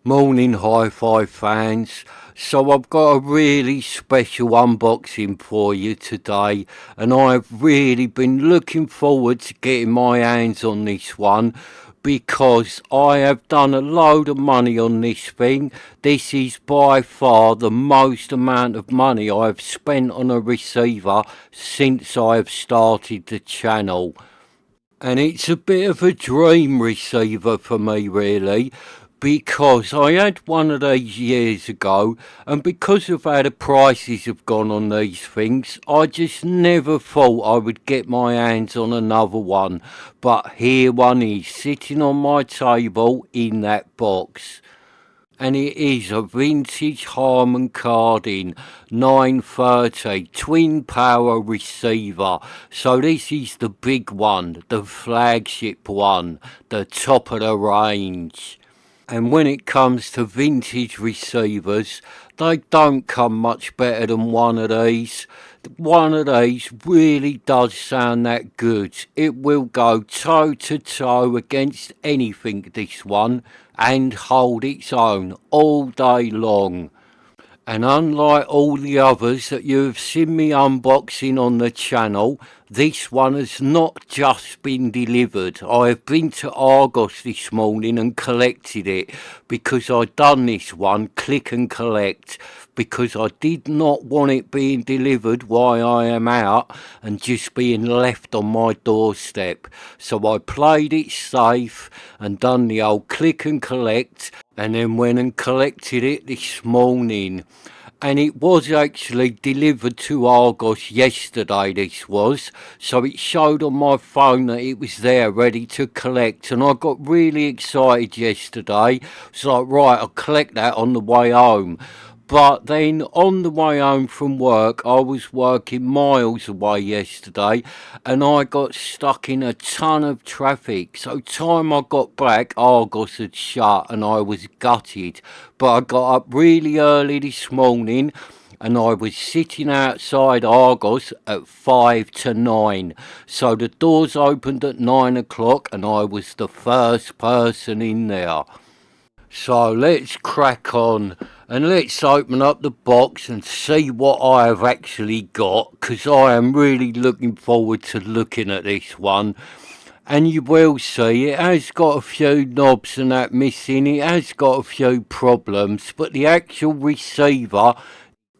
Morning Hi-Fi fans. So I've got a really special unboxing for you today, and I've really been looking forward to getting my hands on this one because I have done a load of money on this thing. This is by far the most amount of money I've spent on a receiver since I've started the channel. And it's a bit of a dream receiver for me, really, because I had one of these years ago, and because of how the prices have gone on these things, I just never thought I would get my hands on another one. But here one is, sitting on my table in that box. And it is a vintage Harman Kardon 930 twin power receiver. So this is the big one, the flagship one, the top of the range. And when it comes to vintage receivers, they don't come much better than one of these. One of these really does sound that good. It will go toe to toe against anything, this one, and hold its own all day long. And unlike all the others that you have seen me unboxing on the channel, this one has not just been delivered. I have been to Argos this morning and collected it because I'd done this one click and collect because I did not want it being delivered while I am out and just being left on my doorstep. So I played it safe and done the old click and collect, and then went and collected it this morning. And it was actually delivered to Argos yesterday, this was, so it showed on my phone that it was there ready to collect, and I got really excited yesterday. So like, right, I'll collect that on the way home. But then on the way home from work, I was working miles away yesterday, and I got stuck in a ton of traffic. So time I got back, Argos had shut and I was gutted. But I got up really early this morning and I was sitting outside Argos at 5 to 9. So the doors opened at 9 o'clock and I was the first person in there. So let's crack on and let's open up the box and see what I have actually got, because I am really looking forward to looking at this one. And you will see it has got a few knobs and that missing, it has got a few problems, but the actual receiver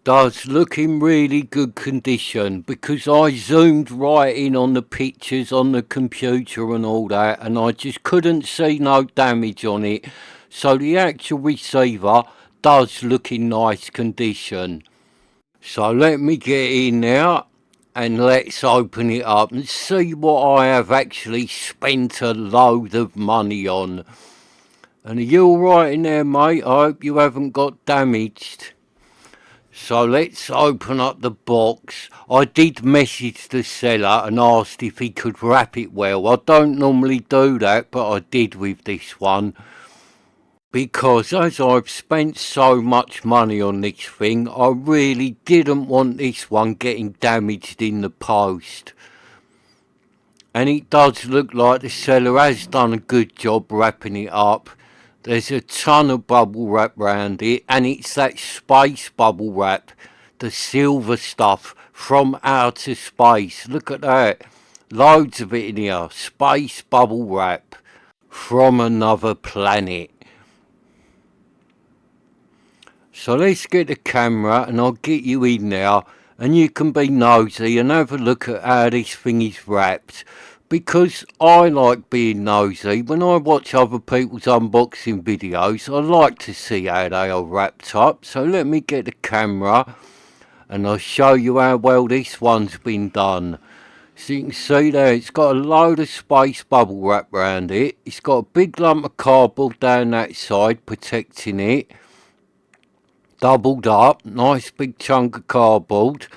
does look in really good condition because I zoomed right in on the pictures on the computer and all that, and I just couldn't see no damage on it. So the actual receiver does look in nice condition. So let me get in now and let's open it up and see what I have actually spent a load of money on. And are you alright in there, mate? I hope you haven't got damaged. So let's open up the box. I did message the seller and asked if he could wrap it well. I don't normally do that, but I did with this one. Because as I've spent so much money on this thing, I really didn't want this one getting damaged in the post. And it does look like the seller has done a good job wrapping it up. There's a ton of bubble wrap round it, and it's that space bubble wrap, the silver stuff from outer space. Look at that, loads of it in here, space bubble wrap from another planet. So let's get the camera and I'll get you in there and you can be nosy and have a look at how this thing is wrapped, because I like being nosy. When I watch other people's unboxing videos, I like to see how they are wrapped up. So let me get the camera and I'll show you how well this one's been done. So you can see there, it's got a load of space bubble wrap around it. It's got a big lump of cardboard down that side protecting it. Doubled up, nice big chunk of cardboard.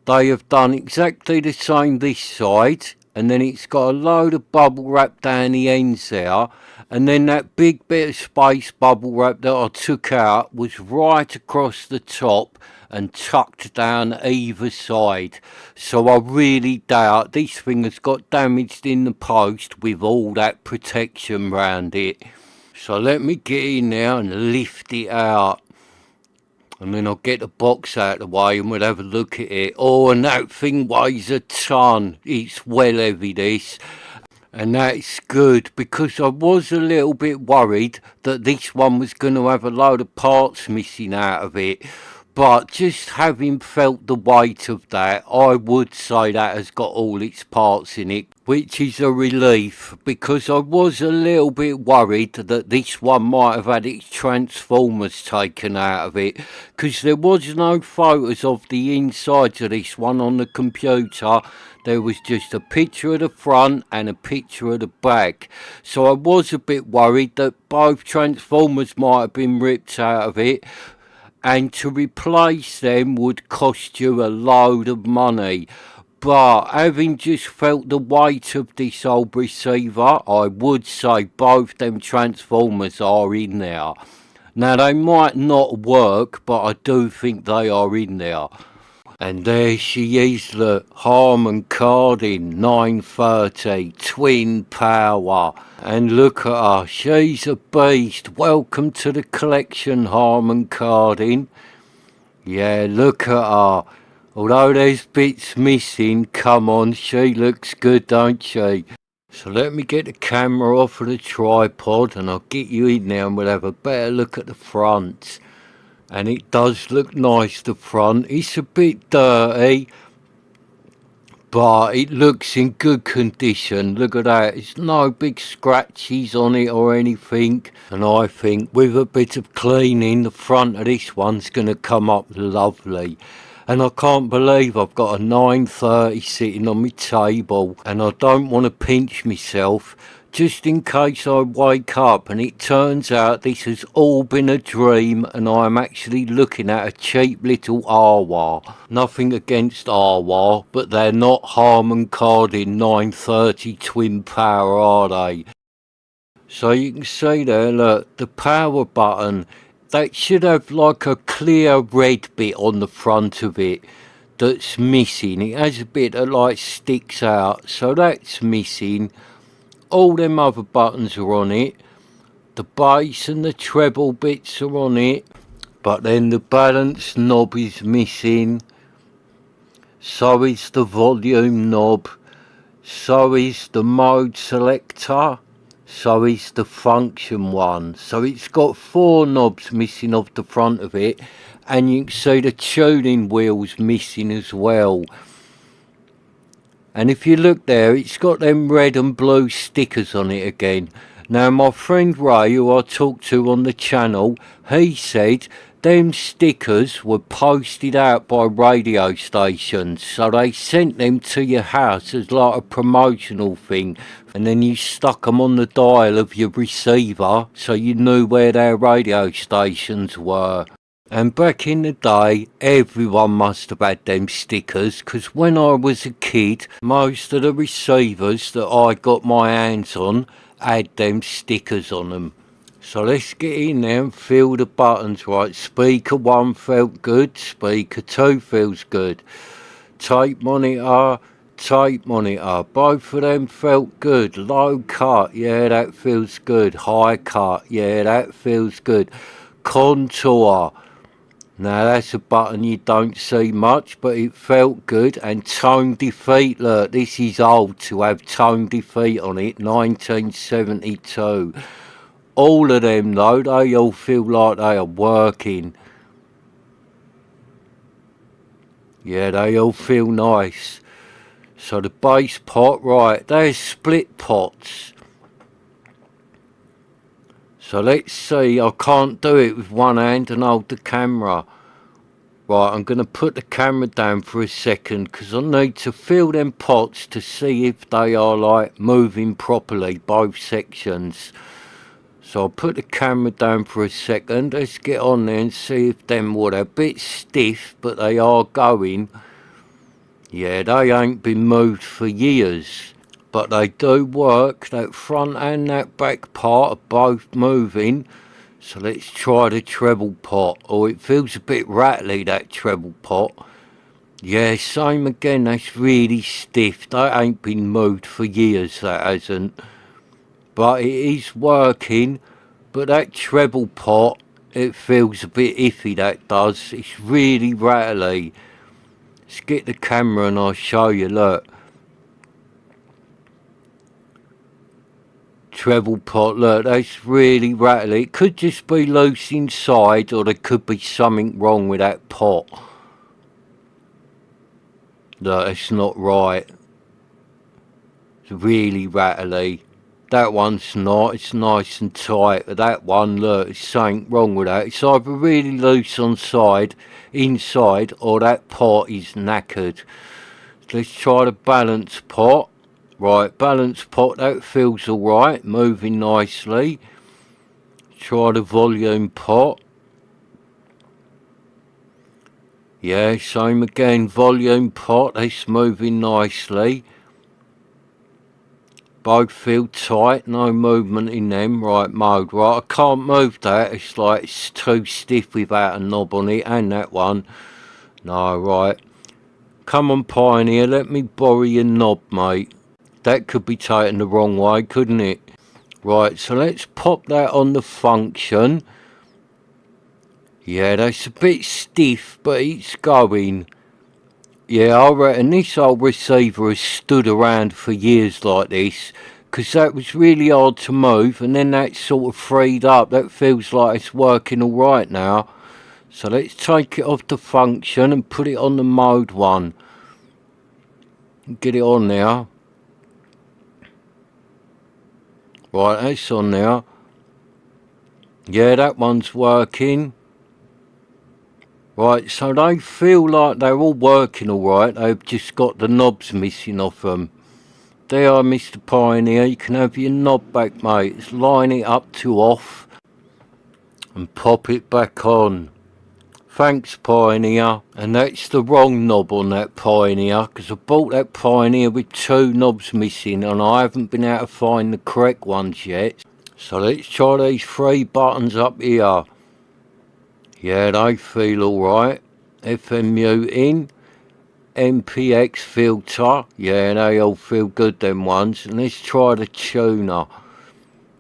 They have done exactly the same this side, and then it's got a load of bubble wrap down the ends there, and then that big bit of space bubble wrap that I took out was right across the top and tucked down either side. So I really doubt this thing has got damaged in the post with all that protection round it. So let me get in there and lift it out. And then I'll get the box out of the way and we'll have a look at it. Oh, and that thing weighs a ton. It's well heavy, this. And that's good, because I was a little bit worried that this one was going to have a load of parts missing out of it. But just having felt the weight of that, I would say that has got all its parts in it, which is a relief, because I was a little bit worried that this one might have had its transformers taken out of it, because there was no photos of the insides of this one on the computer. There was just a picture of the front and a picture of the back. So I was a bit worried that both transformers might have been ripped out of it, and to replace them would cost you a load of money. But having just felt the weight of this old receiver, I would say both them transformers are in there. Now, they might not work, but I do think they are in there. And there she is, the Harman Kardon 930 twin power. And look at her, she's a beast. Welcome to the collection, Harman Kardon. Yeah, look at her. Although there's bits missing, come on, she looks good, don't she? So let me get the camera off of the tripod and I'll get you in there and we'll have a better look at the front. And it does look nice, the front. It's a bit dirty, but it looks in good condition. Look at that, there's no big scratches on it or anything. And I think with a bit of cleaning, the front of this one's going to come up lovely. And I can't believe I've got a 930 sitting on my table, and I don't want to pinch myself just in case I wake up and it turns out this has all been a dream and I'm actually looking at a cheap little Arwa. Nothing against Arwa, but they're not Harman Kardon 930 twin power, are they? So you can see there, look, the power button, that should have like a clear red bit on the front of it that's missing. It has a bit that like sticks out, so that's missing. All them other buttons are on it. The bass and the treble bits are on it. But then the balance knob is missing. So is the volume knob. So is the mode selector. So is the function one. So it's got 4 knobs missing off the front of it. And you can see the tuning wheel's missing as well. And if you look there, it's got them red and blue stickers on it again. Now, my friend Ray, who I talked to on the channel, he said them stickers were posted out by radio stations. So they sent them to your house as like a promotional thing. And then you stuck them on the dial of your receiver so you knew where their radio stations were. And back in the day, everyone must have had them stickers, because when I was a kid, most of the receivers that I got my hands on had them stickers on them. So let's get in there and feel the buttons right. Speaker 1 felt good, speaker 2 feels good. Tape monitor, both of them felt good. Low cut, yeah, that feels good. High cut, yeah, that feels good. Contour. Now that's a button you don't see much, but it felt good. And tone defeat, look, this is old to have tone defeat on it, 1972. All of them though, they all feel like they are working. Yeah, they all feel nice. So the bass pot, right, there's split pots. So let's see, I can't do it with one hand and hold the camera. Right, I'm going to put the camera down for a second because I need to feel them pots to see if they are like moving properly, both sections. So I'll put the camera down for a second. Let's get on there and see if them were a bit stiff, but they are going. Yeah, they ain't been moved for years. But they do work. That front and that back part are both moving. So let's try the treble pot. Oh, it feels a bit rattly, that treble pot. Yeah, same again, that's really stiff. That ain't been moved for years, that hasn't. But it is working. But that treble pot, it feels a bit iffy, that does. It's really rattly. Let's get the camera and I'll show you, look. Treble pot, look, that's really rattly. It could just be loose inside, or there could be something wrong with that pot. Look, it's not right. It's really rattly. That one's not, it's nice and tight. But that one, look, there's something wrong with that. It's either really loose inside, or that pot is knackered. Let's try the balance pot. Right, balance pot, that feels alright, moving nicely. Try the volume pot. Yeah, same again, volume pot, that's moving nicely. Both feel tight, no movement in them. Right, mode, right, I can't move that, it's like it's too stiff without a knob on it, and that one. No, right. Come on, Pioneer, let me borrow your knob, mate. That could be taken the wrong way, couldn't it? Right, so let's pop that on the function. Yeah, that's a bit stiff, but it's going. Yeah, I reckon this old receiver has stood around for years like this, because that was really hard to move, and then that sort of freed up. That feels like it's working alright now. So let's take it off the function and put it on the mode one. Get it on now. Right, that's on now. Yeah, that one's working. Right, so they feel like they're all working alright. They've just got the knobs missing off them. There, Mr. Pioneer, you can have your knob back, mate. Let's line it up to off and pop it back on. Thanks, Pioneer. And that's the wrong knob on that Pioneer, because I bought that Pioneer with 2 knobs missing and I haven't been able to find the correct ones yet. So let's try these 3 buttons up here. Yeah, they feel alright. FM muting, MPX filter. Yeah, they all feel good, them ones. And let's try the tuner.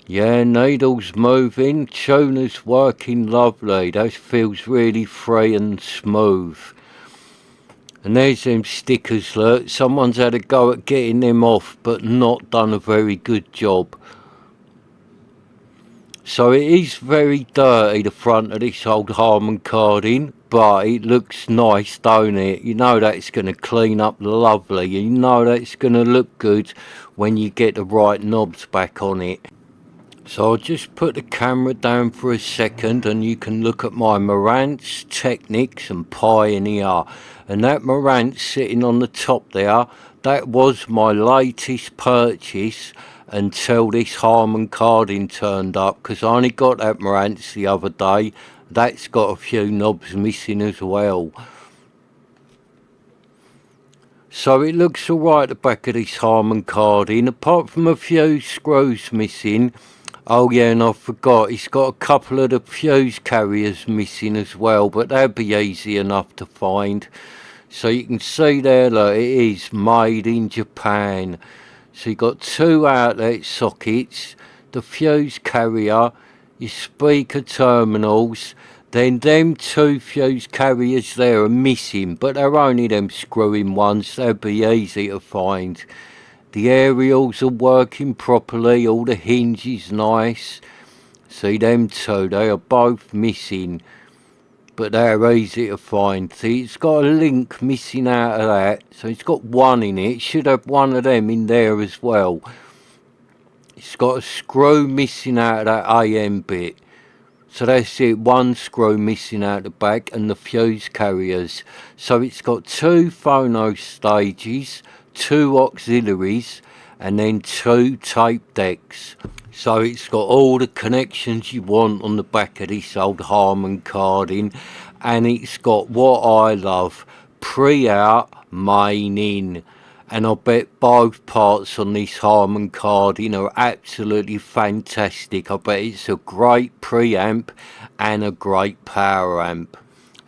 Yeah, needles moving, tuner's working lovely. That feels really free and smooth. And there's them stickers, look. Someone's had a go at getting them off, but not done a very good job. So it is very dirty, the front of this old Harman Kardon, but it looks nice, don't it? You know that's going to clean up lovely. You know that's going to look good when you get the right knobs back on it. So I'll just put the camera down for a second and you can look at my Marantz, Technics and Pioneer. And that Marantz sitting on the top there, that was my latest purchase until this Harman Kardon turned up, because I only got that Marantz the other day. That's got a few knobs missing as well. So it looks alright, the back of this Harman Kardon, apart from a few screws missing. Oh yeah, and I forgot, it's got a couple of the fuse carriers missing as well, but they'll be easy enough to find. So you can see there, look, it is made in Japan. So you've got 2 outlet sockets, the fuse carrier, your speaker terminals, then them 2 fuse carriers there are missing, but they're only them screw-in ones, they'll be easy to find. The aerials are working properly, all the hinges nice. See them 2, they are both missing, but they're easy to find. See, it's got a link missing out of that, so it's got 1 in it. It should have 1 of them in there as well. It's got a screw missing out of that AM bit. So that's it, 1 screw missing out the back and the fuse carriers. So it's got 2 phono stages, 2 auxiliaries and then 2 tape decks. So it's got all the connections you want on the back of this old Harman Kardon, and it's got what I love, pre-out, main in. And I bet both parts on this Harman Kardon are absolutely fantastic. I bet it's a great preamp and a great power amp.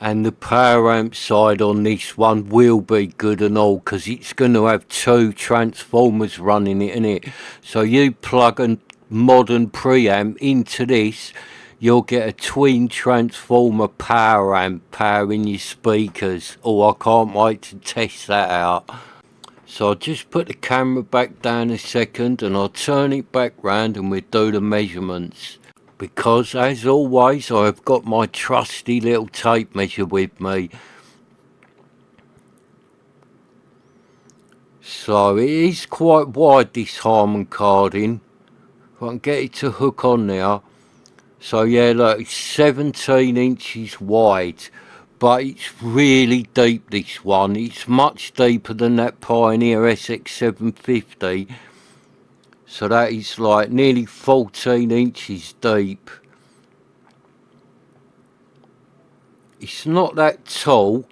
And the power amp side on this one will be good and all, because it's going to have 2 transformers running it, innit? So you plug and modern preamp into this, you'll get a twin transformer power amp powering your speakers. Oh, I can't wait to test that out. So I'll just put the camera back down a second and I'll turn it back round and we'll do the measurements. Because as always I've got my trusty little tape measure with me. So it is quite wide, this Harman Kardon. If I can get it to hook on now. So yeah, look, it's 17 inches wide. But it's really deep, this one. It's much deeper than that Pioneer SX750. So that is like nearly 14 inches deep. It's not that tall.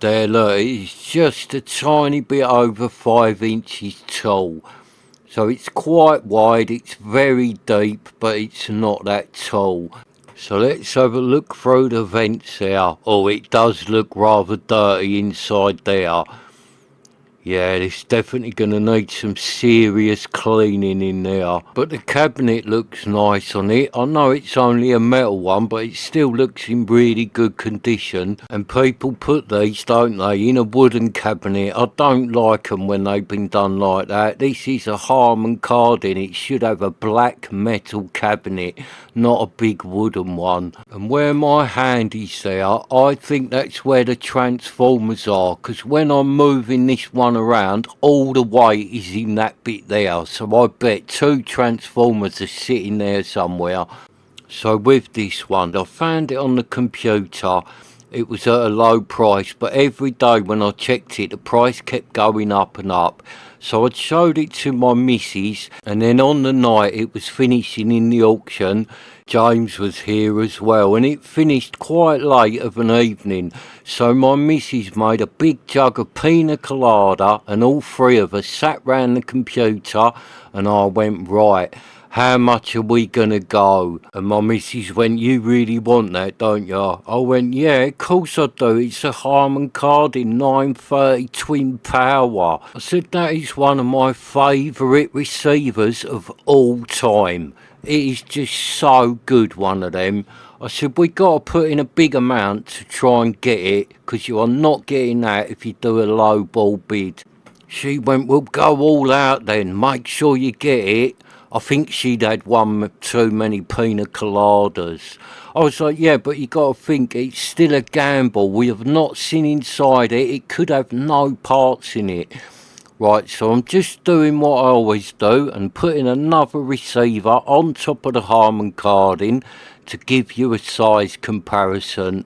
There, look, it's just a tiny bit over 5 inches tall. So it's quite wide, it's very deep, but it's not that tall. So let's have a look through the vents there. Oh, it does look rather dirty inside there. Yeah, it's definitely going to need some serious cleaning in there. But the cabinet looks nice on it. I know it's only a metal one, but it still looks in really good condition. And people put these, don't they, in a wooden cabinet. I don't like them when they've been done like that. This is a Harman Kardon. It should have a black metal cabinet, not a big wooden one. And where my hand is there, I think that's where the transformers are. Because when I'm moving this one around, all the weight is in that bit there, so I bet 2 transformers are sitting there somewhere. So with this one, I found it on the computer. It was at a low price, but every day when I checked it, the price kept going up and up. So I showed it to my missus, and then on the night it was finishing in the auction, James was here as well, and it finished quite late of an evening. So my missus made a big jug of pina colada, and all 3 of us sat round the computer, and I went, right, how much are we gonna go? And my missus went, you really want that, don't you? I went, yeah, of course I do. It's a Harman Kardon 930 twin power. I said, that is one of my favourite receivers of all time. It is just so good, one of them. I said, we got to put in a big amount to try and get it, because you are not getting that if you do a low ball bid. She went, we'll go all out then, make sure you get it. I think she'd had one too many pina coladas. I was like, yeah, but you got to think, it's still a gamble. We have not seen inside it. It could have no parts in it. Right, so I'm just doing what I always do and putting another receiver on top of the Harman Kardon to give you a size comparison.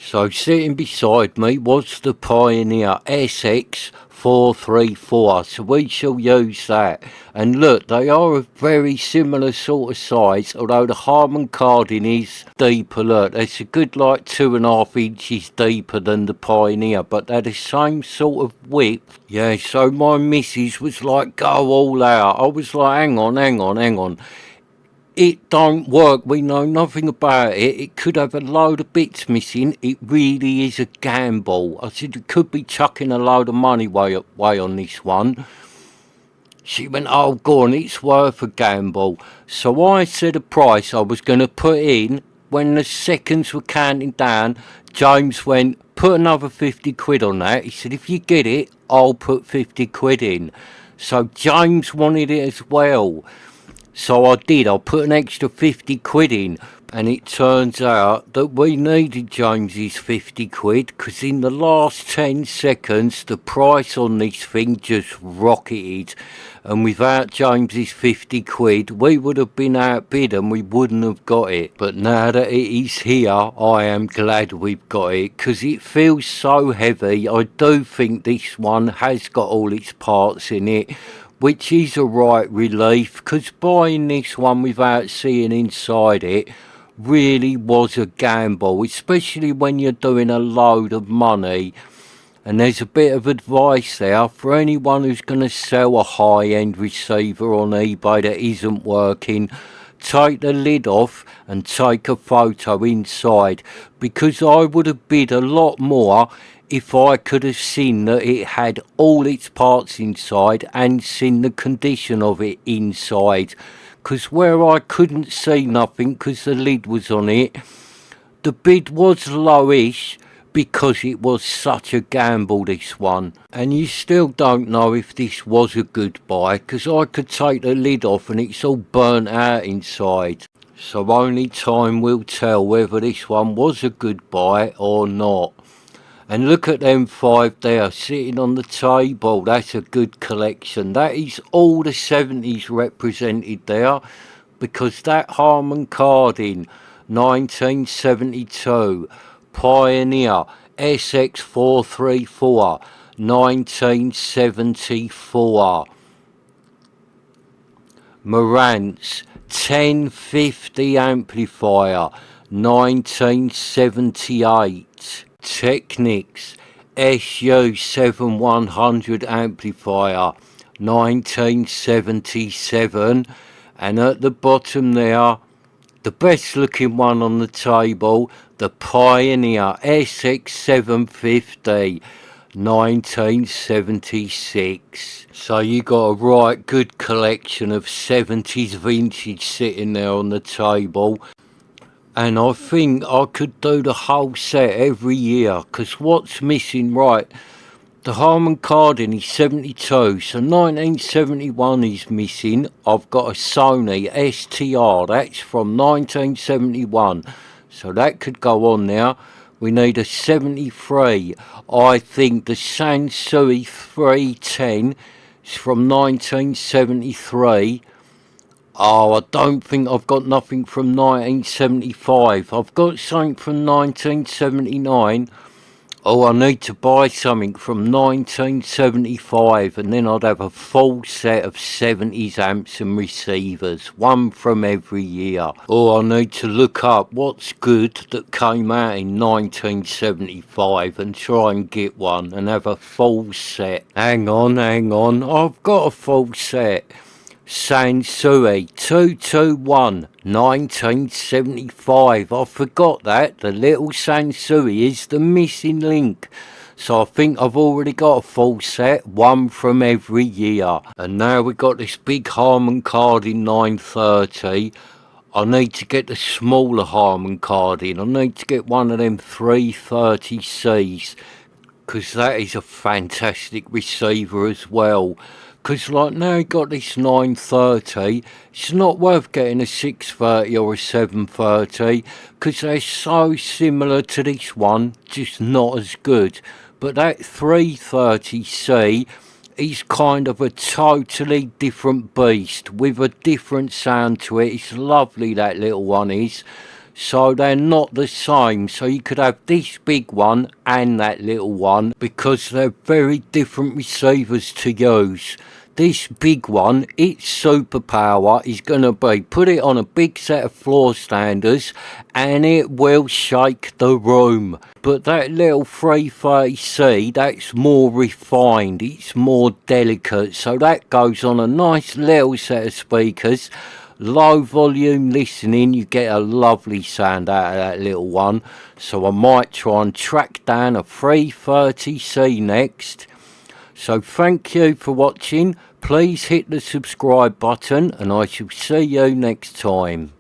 So sitting beside me was the Pioneer SX434, so we shall use that. And look, they are a very similar sort of size, although the Harman Kardon is deeper. Look, it's a good like 2.5 inches deeper than the Pioneer, but they're the same sort of width. Yeah, so my missus was like, go all out. I was like, hang on. It don't work, we know nothing about it. It could have a load of bits missing. It really is a gamble. I said, it could be chucking a load of money way on this one. She went, oh, go on, it's worth a gamble. So I said a price I was going to put in. When the seconds were counting down, James went, put another 50 quid on that. He said, if you get it, I'll put 50 quid in. So James wanted it as well. So I did, I put an extra 50 quid in, and it turns out that we needed James's 50 quid, because in the last 10 seconds the price on this thing just rocketed, and without James's 50 quid we would have been outbid and we wouldn't have got it. But now that it is here, I am glad we've got it, because it feels so heavy. I do think this one has got all its parts in it, which is a right relief, because buying this one without seeing inside it really was a gamble, especially when you're doing a load of money. And there's a bit of advice there for anyone who's going to sell a high-end receiver on eBay that isn't working. Take the lid off and take a photo inside, because I would have bid a lot more if I could have seen that it had all its parts inside and seen the condition of it inside. Because where I couldn't see nothing because the lid was on it, the bid was lowish because it was such a gamble, this one. And you still don't know if this was a good buy because I could take the lid off and it's all burnt out inside. So only time will tell whether this one was a good buy or not. And look at them 5 there sitting on the table. That's a good collection. That is all the 70s represented there, because that Harman Kardon 1972 Pioneer SX434 1974 Marantz 1050 Amplifier 1978 Technics SU7100 Amplifier 1977, and at the bottom there, the best looking one on the table, the Pioneer SX750 1976. So you got a right good collection of 70s vintage sitting there on the table. And I think I could do the whole set every year, because what's missing, right, the Harman Kardon is 72, so 1971 is missing. I've got a Sony STR, that's from 1971, so that could go on there. We need a 73, I think the Sansui 310 is from 1973. Oh, I don't think I've got nothing from 1975. I've got something from 1979. Oh, I need to buy something from 1975, and then I'd have a full set of 70s amps and receivers, one from every year. Oh, I need to look up what's good that came out in 1975 and try and get one and have a full set. Hang on, I've got a full set. Sansui 221 1975. I forgot that the little Sansui is the missing link, so I think I've already got a full set, one from every year. And now we've got this big Harman Kardon 930. I need to get the smaller Harman Kardon. I need to get one of them 330Cs, because that is a fantastic receiver as well. Because like now you got this 930, it's not worth getting a 630 or a 730, because they're so similar to this one, just not as good. But that 330C is kind of a totally different beast with a different sound to it. It's lovely, that little one is. So they're not the same, so you could have this big one and that little one, because they're very different receivers to use. This big one, its superpower is going to be put it on a big set of floor standers and it will shake the room. But that little 330C, that's more refined, it's more delicate, so that goes on a nice little set of speakers. Low volume listening, you get a lovely sound out of that little one. So I might try and track down a 330C next. So thank you for watching. Please hit the subscribe button and I shall see you next time.